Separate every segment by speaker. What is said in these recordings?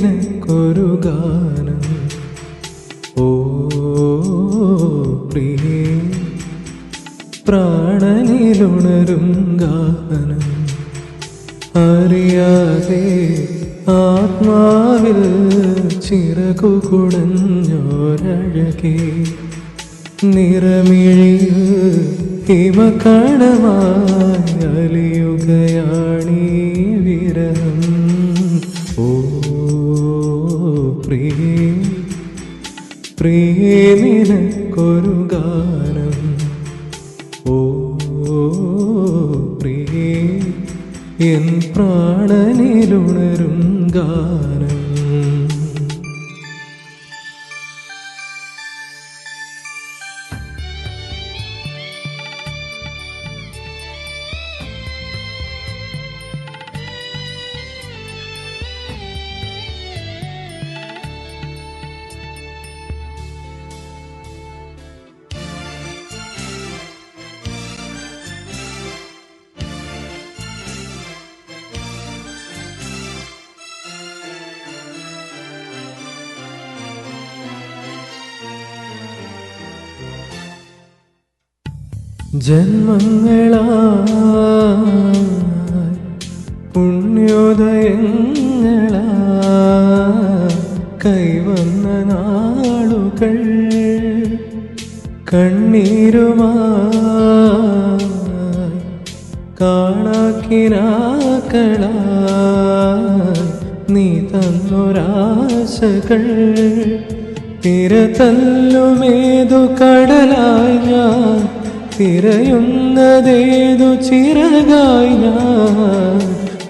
Speaker 1: നിനക്കൊരു ഗാനം. ഓ പ്രിയേ, പ്രാണനിലുണരും ഗാനം. അറിയാതെ ആത്മാവിൽ ചിറകു കുടഞ്ഞോരഴകേ, നിറമിഴിയിൽ ഹിമകണമായി അലിയുകയാണീ വിരഹം. ഓ പ്രിയേ, പ്രിയേ നിനക്കൊരു ഗാനം. ഓ പ്രിയേ, എൻ പ്രാണനിലുണരും ഗാനം. ജന്മങ്ങളായി പുണ്യോദയങ്ങളായി കൈവന്ന നാളുകൾ, കണ്ണീരുമായി കാണാക്കിനാക്കളായി നീ തന്നൊരാശകൾ. തിരതല്ലുമേതു കടലായി ഞാൻ, തിരയുന്നതേതു ചിറകായി ഞാൻ.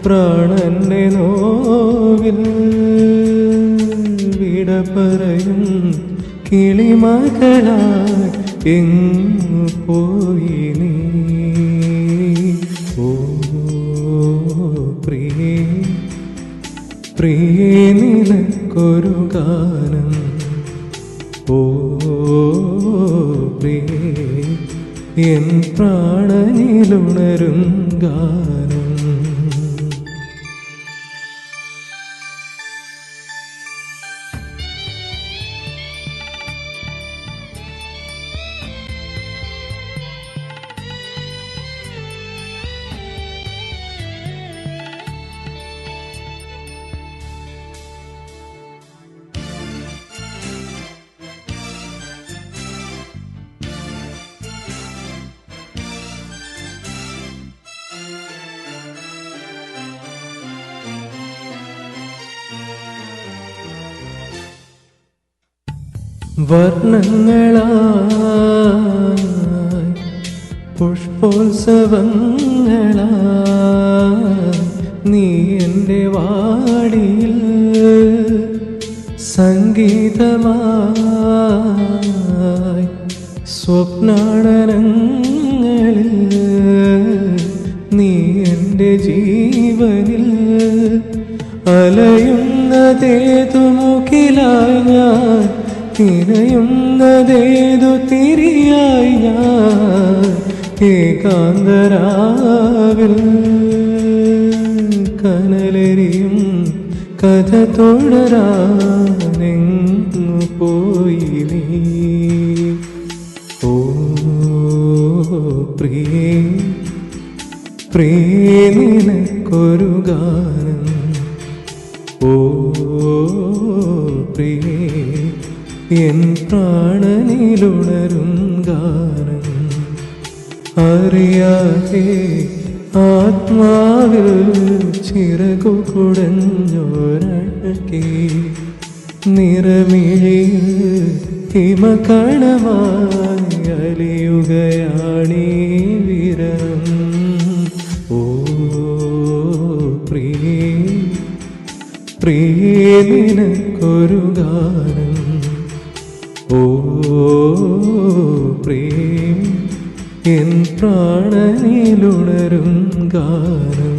Speaker 1: പ്രാണന്റെ നോവിൽ വിട പറയും കിളിമകളായി എങ്ങു പോയി നീ. ഓ പ്രിയേ, പ്രിയേ നിനക്കൊരു ഗാനം. ഓ പ്രിയേ, എൻ പ്രാണനിലുണരും ഗാനം. വർണ്ണങ്ങളായി പുഷ്പോത്സവങ്ങളായി നീ എൻ്റെ വാടിയിൽ, സംഗീതമായി സ്വപ്നാടനങ്ങളിൽ നീ എൻ്റെ ജീവനിൽ. അലയുന്നതേതു മുകിലായി ഞാൻ, തിരയുന്നതേതു തിരിയായി ഞാൻ. ഏകാന്തരാവിൽ കനലെരിയും കഥ തുടരാനെങ്ങു പോയി നീ. ഓ പ്രിയേ, പ്രിയേ നിനക്കൊരു ഗാനം. ഓ പ്രിയേ, എൻ പ്രാണനിലുണരും ഗാനം. അറിയാതെ ആത്മാവിൽ ചിറകു കുടഞ്ഞോരഴകേ, നിറമിഴിയിൽ ഹിമകണമായി അലിയുകയാണീ വിരഹം. ഓ പ്രിയേ, പ്രിയേ നിനക്കൊരു ഗാനം. ഓ പ്രിയേ, എൻ പ്രാണനിലുണരും ഗാനം.